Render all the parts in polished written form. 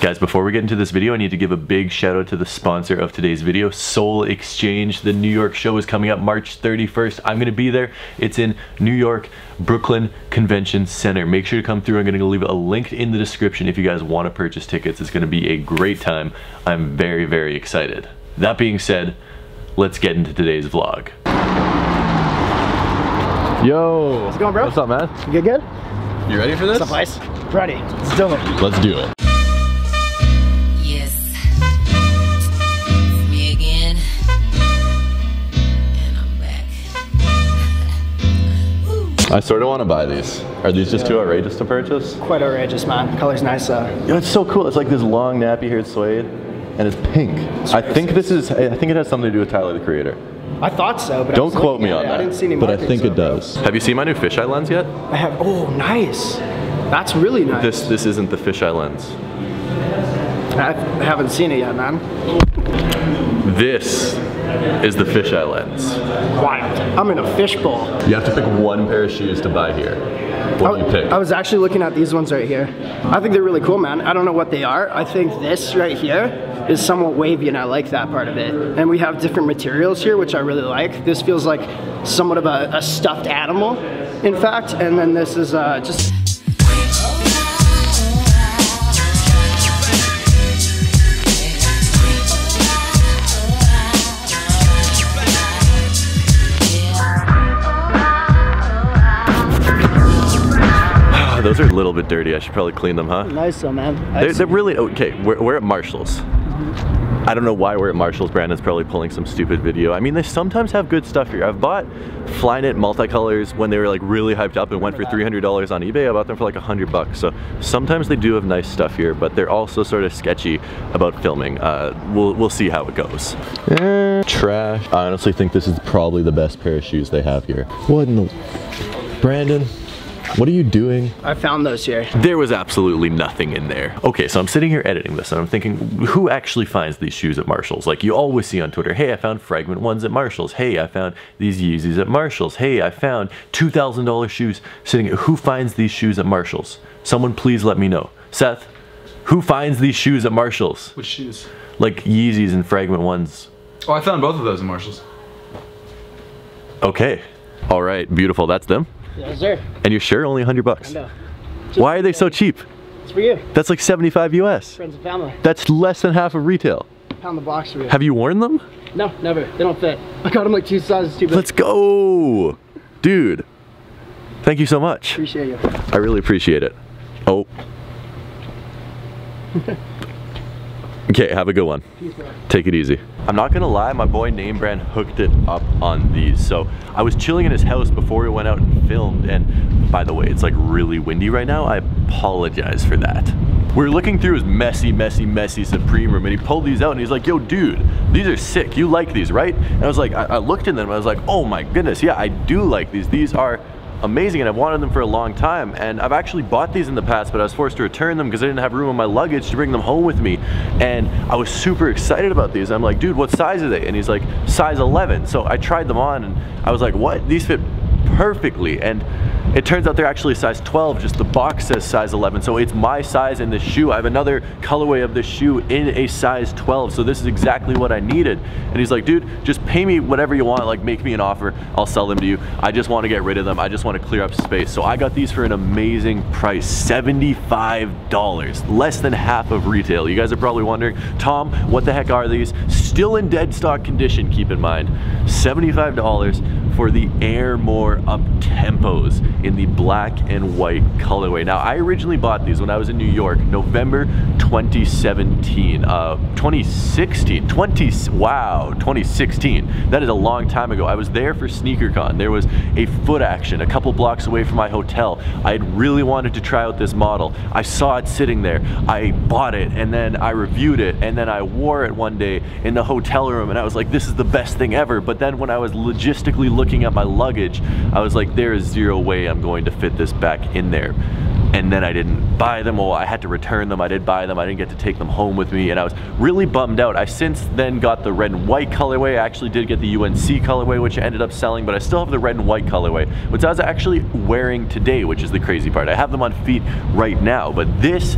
Guys, before we get into this video, I need to give a big shout out to the sponsor of today's video, Soul Exchange. The New York show is coming up March 31st. I'm gonna be there. It's in New York, Brooklyn Convention Center. Make sure to come through. I'm gonna leave a link in the description if you guys want to purchase tickets. It's gonna be a great time. I'm very, very excited. That being said, let's get into today's vlog. Yo! How's it going, bro? What's up, man? You good? You ready for this? What's up, guys? Ready. Let's do it. Let's do it. I sort of want to buy these. Are these just too outrageous to purchase? Quite outrageous, man. Color's nice. Yeah, it's so cool. It's like this long nappy haired suede, and it's pink. I think it has something to do with Tyler, the Creator. I thought so, but don't quote me on that. I didn't see any but I markings, think it does. Have you seen my new fisheye lens yet? I have. Oh, nice. That's really nice. This isn't the fisheye lens. I haven't seen it yet, man. This is the fisheye lens. Wild. I'm in a fishbowl. You have to pick one pair of shoes to buy here. What do you pick? I was actually looking at these ones right here. I think they're really cool, man. I don't know what they are. I think this right here is somewhat wavy, and I like that part of it. And we have different materials here, which I really like. This feels like somewhat of a stuffed animal, in fact. And then this is just... Those are a little bit dirty. I should probably clean them, huh? Nice though, man. They're really, okay, we're at Marshall's. I don't know why we're at Marshall's. Brandon's probably pulling some stupid video. I mean, they sometimes have good stuff here. I've bought Flyknit multicolors when they were like really hyped up and went for $300 on eBay. I bought them for like $100. So sometimes they do have nice stuff here, but they're also sort of sketchy about filming. We'll see how it goes. Trash. I honestly think this is probably the best pair of shoes they have here. What in the... Brandon? What are you doing? I found those here. There was absolutely nothing in there. Okay, so I'm sitting here editing this and I'm thinking, who actually finds these shoes at Marshall's? Like you always see on Twitter, hey, I found Fragment ones at Marshall's. Hey, I found these Yeezys at Marshall's. Hey, I found $2,000 shoes sitting here. Who finds these shoes at Marshall's? Someone please let me know. Seth, who finds these shoes at Marshall's? Which shoes? Like Yeezys and Fragment ones. Oh, I found both of those in Marshall's. Okay. All right, beautiful. That's them? Yes, sir. And you're sure only $100? I know. Why are they so cheap? It's for you. That's like 75 US. Friends and family. That's less than half of retail. Pound the box for you. Have you worn them? No, never. They don't fit. I got them like 2 sizes too big. Let's go! Dude, thank you so much. Appreciate you. I really appreciate it. Oh. Okay, have a good one. Peace, bro. Take it easy. I'm not gonna lie, my boy Name Brand hooked it up on these. So I was chilling in his house before we went out and filmed, and by the way, it's like really windy right now. I apologize for that. We're looking through his messy Supreme room, and he pulled these out and he's like, yo dude, these are sick, you like these, right? And I was like, I looked in them and I was like, oh my goodness, yeah, I do like these. These are amazing and I've wanted them for a long time, and I've actually bought these in the past, but I was forced to return them because I didn't have room on my luggage to bring them home with me, and I was super excited about these. I'm like, dude, what size are they? And he's like, size 11. So I tried them on and I was like, what? These fit perfectly, and it turns out they're actually size 12, just the box says size 11, so it's my size in this shoe. I have another colorway of this shoe in a size 12, so this is exactly what I needed. And he's like, dude, just pay me whatever you want, like make me an offer, I'll sell them to you. I just want to get rid of them, I just want to clear up space. So I got these for an amazing price, $75, less than half of retail. You guys are probably wondering, Tom, what the heck are these? Still in dead stock condition, keep in mind. $75 for the Air More Up Tempos in the black and white colorway. Now, I originally bought these when I was in New York, November 2017, 2016. That is a long time ago. I was there for SneakerCon. There was a foot action a couple blocks away from my hotel. I had really wanted to try out this model. I saw it sitting there. I bought it, and then I reviewed it, and then I wore it one day in the hotel room, and I was like, this is the best thing ever. But then when I was logistically looking at my luggage, I was like, there is zero way I'm going to fit this back in there. and then I didn't buy them. Well, I had to return them. I did buy them. I didn't get to take them home with me, and I was really bummed out. I since then got the red and white colorway. I actually did get the UNC colorway, which I ended up selling, but I still have the red and white colorway, which I was actually wearing today, which is the crazy part. I have them on feet right now, but this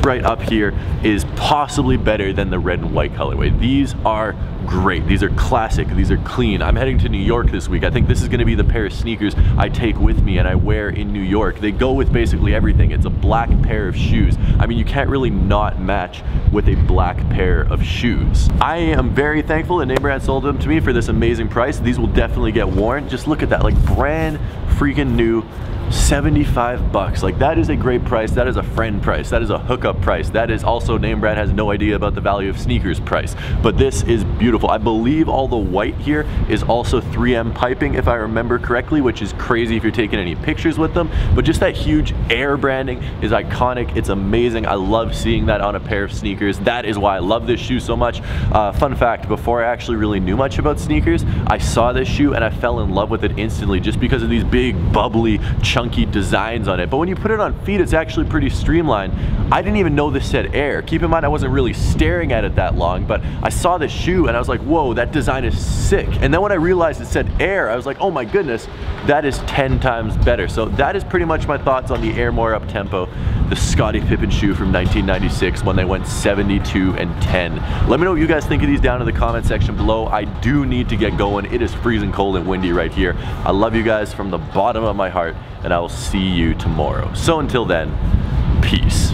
right up here is possibly better than the red and white colorway. These are great. These are classic. These are clean. I'm heading to New York this week. I think this is going to be the pair of sneakers I take with me and I wear in New York. They go with basically everything. It's a black pair of shoes. I mean, you can't really not match with a black pair of shoes. I am very thankful that Name Brand sold them to me for this amazing price. These will definitely get worn. Just look at that, like brand freaking new. 75 bucks. Like, that is a great price. That is a friend price. That is a hookup price. That is also Name Brand has no idea about the value of sneakers price. But this is beautiful. I believe all the white here is also 3M piping, if I remember correctly, which is crazy if you're taking any pictures with them. But just that huge Air branding is iconic. It's amazing. I love seeing that on a pair of sneakers. That is why I love this shoe so much. Fun fact, before I actually really knew much about sneakers, I saw this shoe and I fell in love with it instantly just because of these big, bubbly, chunky designs on it. But when you put it on feet, it's actually pretty streamlined. I didn't even know this said Air. Keep in mind, I wasn't really staring at it that long, but I saw this shoe and I was like, whoa, that design is sick. And then when I realized it said Air, I was like, oh my goodness, that is 10 times better. So that is pretty much my thoughts on the Air More Up Tempo, the Scottie Pippen shoe from 1996 when they went 72 and 10. Let me know what you guys think of these down in the comment section below. I do need to get going. It is freezing cold and windy right here. I love you guys from the bottom of my heart, and I will see you tomorrow. So until then, peace.